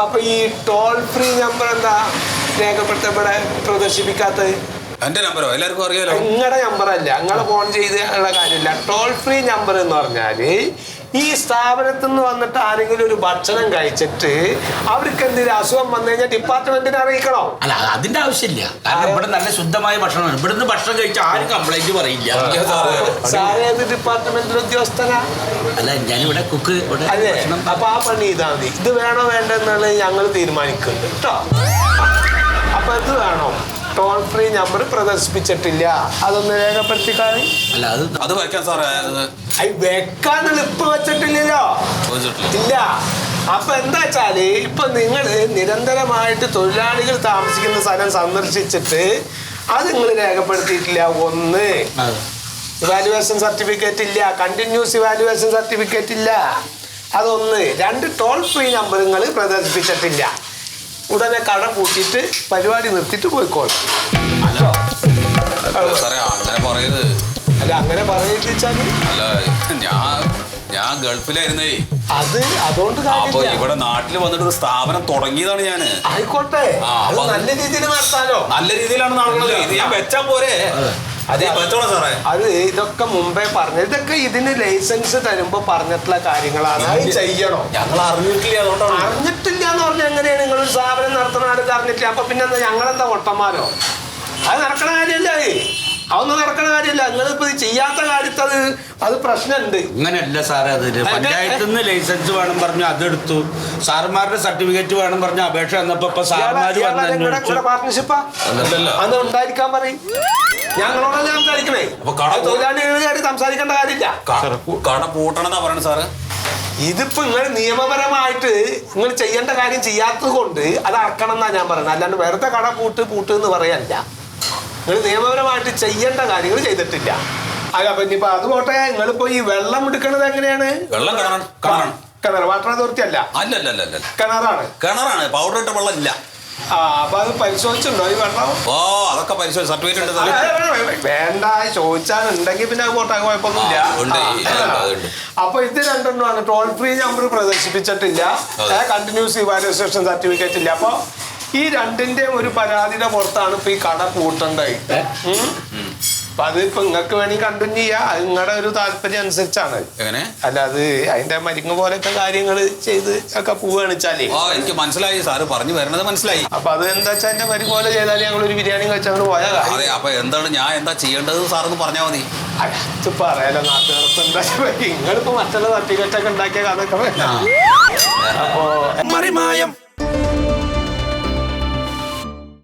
അപ്പൊ ഈ toll free number എന്താ രേഖപ്പെടുത്തപ്പെടെ പ്രദർശിപ്പിക്കാത്തത്? എന്റെ നമ്പറോ എല്ലാവർക്കും അറിയാലോ. നിങ്ങളുടെ നമ്പറല്ല, നിങ്ങളെ ഫോൺ ചെയ്ത് ഉള്ള കാര്യമില്ല. ടോൾ ഫ്രീ നമ്പർ എന്ന് പറഞ്ഞാല് ഈ സ്ഥാപനത്തിൽ നിന്ന് വന്നിട്ട് ആരെങ്കിലും ഒരു ഭക്ഷണം കഴിച്ചിട്ട് അവർക്ക് എന്തെങ്കിലും അസുഖം വന്നു കഴിഞ്ഞാൽ ഡിപ്പാർട്ട്മെന്റിനെ അറിയിക്കണോ? അല്ല, അതിന്റെ ആവശ്യമില്ല. കാരണം ഇവിടെ നല്ല ശുദ്ധമായ ഭക്ഷണമാണ്. ഇവിടുന്ന് ഭക്ഷണം കഴിച്ചാൽ ആരും കംപ്ലൈന്റ് പറയില്ല. സാറേത് ഡിപ്പാർട്ട്മെന്റിലെ ഉദ്യോഗസ്ഥനാ? അല്ല, ഞാനിവിടെ കുക്ക്. അതെ, അപ്പൊ ആ പണി ഇതാ മതി. ഇത് വേണോ വേണ്ടെന്നുള്ളത് ഞങ്ങൾ തീരുമാനിക്കുന്നുണ്ട് കേട്ടോ. അപ്പൊ ഇത് വേണോ? ടോൾ ഫ്രീ നമ്പർ പ്രദർശിപ്പിച്ചിട്ടില്ല, അതൊന്ന് രേഖപ്പെടുത്തിക്കാൻ. അല്ല, അത് വെക്കാൻ സാറേ. വെക്കാനുള്ള ഇപ്പൊ വെച്ചിട്ടില്ലല്ലോ. ഇല്ല. അപ്പൊ എന്താ വെച്ചാല് ഇപ്പൊ നിങ്ങൾ നിരന്തരമായിട്ട് തൊഴിലാളികൾ താമസിക്കുന്ന സ്ഥലം സന്ദർശിച്ചിട്ട് അത് നിങ്ങൾ രേഖപ്പെടുത്തിയിട്ടില്ല. ഒന്ന്, ഇവാലുവേഷൻ സർട്ടിഫിക്കറ്റ് ഇല്ല, കണ്ടിന്യൂസ് ഇവാലുവേഷൻ സർട്ടിഫിക്കറ്റ് ഇല്ല. അതൊന്ന്. രണ്ട്, ടോൾ ഫ്രീ നമ്പർ നിങ്ങൾ പ്രദർശിപ്പിച്ചിട്ടില്ല. ഉടനെ കട പൂട്ടിയിട്ട് പരിപാടി നിർത്തിയിട്ട് പോയിക്കോളും. അങ്ങനെ പറയരുത്. അല്ല, അങ്ങനെ പറയിച്ചാൽ അല്ല, ഞാൻ ഗൾഫിലായിരുന്നേ. അതുകൊണ്ട് അപ്പൊ ഇവിടെ നാട്ടിൽ വന്നിട്ട് ഒരു സ്ഥാപനം തുടങ്ങിയതാണ് ഞാന്. ആയിക്കോട്ടെ, നല്ല രീതിയിൽ നടത്താലോ. നല്ല രീതിയിലാണ് നടക്കുന്നത്. ഇത് ഞാൻ വെച്ചാ പോരെ? അതെ, വെച്ചോളാം സാറേ. അത് ഇതൊക്കെ മുമ്പേ പറഞ്ഞു. ഇതൊക്കെ ഇതിന് ലൈസൻസ് തരുമ്പോ പറഞ്ഞിട്ടുള്ള കാര്യങ്ങളാണ്. അത് ചെയ്യണോ? ഞങ്ങൾ അറിഞ്ഞിട്ടില്ല. അതുകൊണ്ടാണ്. അറിഞ്ഞിട്ടില്ല എന്ന് പറഞ്ഞാൽ എങ്ങനെയാണ് നിങ്ങളൊരു സ്ഥാപനം നടത്തുന്ന ആരും അറിഞ്ഞിട്ടില്ല? അപ്പൊ പിന്നെ ഞങ്ങളെന്താ പൊട്ടന്മാരോ? അത് നടക്കണ കാര്യമല്ല. അതൊന്നും നടക്കണ കാര്യമല്ല. നിങ്ങളിപ്പോ ചെയ്യാത്ത കാര്യത്ത് അത് പ്രശ്നമുണ്ട്. ഇങ്ങനെയല്ല സാറേ. അതിന് പഞ്ചായത്തിൽ നിന്ന് ലൈസൻസ് വേണം പറഞ്ഞു, അതെടുത്തു. സാർമാരുടെ സർട്ടിഫിക്കറ്റ് വേണം പറഞ്ഞു അപേക്ഷ വന്നപ്പോ സാർമാര് പാർട്ട്ണർഷിപ്പാ അത് ഉണ്ടായിരിക്കാൻ പറയും. ഞങ്ങളോടല്ലേ സംസാരിക്കണേ. തൊഴിലാളികളായിട്ട് സംസാരിക്കേണ്ട കാര്യമില്ല. കട പൂട്ടണമെന്നാ പറയണത് സാറ്. ഇതിപ്പോ നിങ്ങൾ നിയമപരമായിട്ട് നിങ്ങൾ ചെയ്യേണ്ട കാര്യം ചെയ്യാത്തത് കൊണ്ട് അത് അടക്കണം എന്നാ ഞാൻ പറയുന്നത്. അല്ലാണ്ട് വെറുതെ കട പൂട്ട് എന്ന് പറയല്ല. നിങ്ങൾ നിയമപരമായിട്ട് ചെയ്യേണ്ട കാര്യങ്ങൾ ചെയ്തിട്ടില്ല. അല്ല, അപ്പൊ ഇനിയിപ്പോ അത് പോട്ടെ. നിങ്ങളിപ്പോ ഈ വെള്ളം എടുക്കണത് എങ്ങനെയാണ്? വെള്ളം കിണർ, വാട്ടർ അതോറിറ്റി അല്ല. കിണറാണ്. പൗഡർ ഇട്ട വെള്ളം ഇല്ല. അപ്പൊ അത് പരിശോധിച്ചിട്ടുണ്ടോ ഈ വെള്ളം? ഓ, അതൊക്കെ പരിശോധിച്ചു. സർട്ടിഫിക്കറ്റ് വേണ്ട, ചോദിച്ചാലുണ്ടെങ്കിൽ പിന്നെ പോട്ടെ, കുഴപ്പമൊന്നുമില്ല. അപ്പൊ ഇത് രണ്ടെണ്ണമാണ്. ടോൾ ഫ്രീ നമ്പർ പ്രദർശിപ്പിച്ചിട്ടില്ല, കണ്ടിന്യൂസ് ഇവാലുവേഷൻ സർട്ടിഫിക്കറ്റ് ഇല്ല. അപ്പൊ ഈ രണ്ടിന്റെയും ഒരു പരാതിയുടെ പുറത്താണ് ഇപ്പൊ ഈ കട പൂട്ടണ്ടായി. അപ്പൊ അത് ഇപ്പൊ നിങ്ങൾക്ക് വേണമെങ്കിൽ കണ്ടിന്യൂ ചെയ്യാം. അത് നിങ്ങളുടെ ഒരു താല്പര്യം അനുസരിച്ചാണ്. അല്ല, അത് അതിന്റെ മരുങ്ങ് പോലത്തെ കാര്യങ്ങൾ ചെയ്ത് ഒക്കെ പോവുകയാണ് വെച്ചാലേ. എനിക്ക് മനസ്സിലായി, സാറ് പറഞ്ഞു വരുന്നത് മനസ്സിലായി. അപ്പൊ അത് എന്താ വെച്ചാൽ എന്റെ മരുങ്ങ് പോലെ ചെയ്താൽ ഞങ്ങൾ ഒരു ബിരിയാണി കഴിച്ചാൽ പോയാൽ. അതെ, അപ്പൊ എന്താണ് ഞാൻ എന്താ ചെയ്യേണ്ടത് സാറൊന്ന് പറഞ്ഞാൽ മതി. ഇത് പറയാലോ നാട്ടുകാർക്ക് എന്താ. നിങ്ങളിപ്പോ മറ്റുള്ള സർട്ടിഫിക്കറ്റ് ഒക്കെ ഉണ്ടാക്കിയ കഥയൊക്കെ അപ്പോ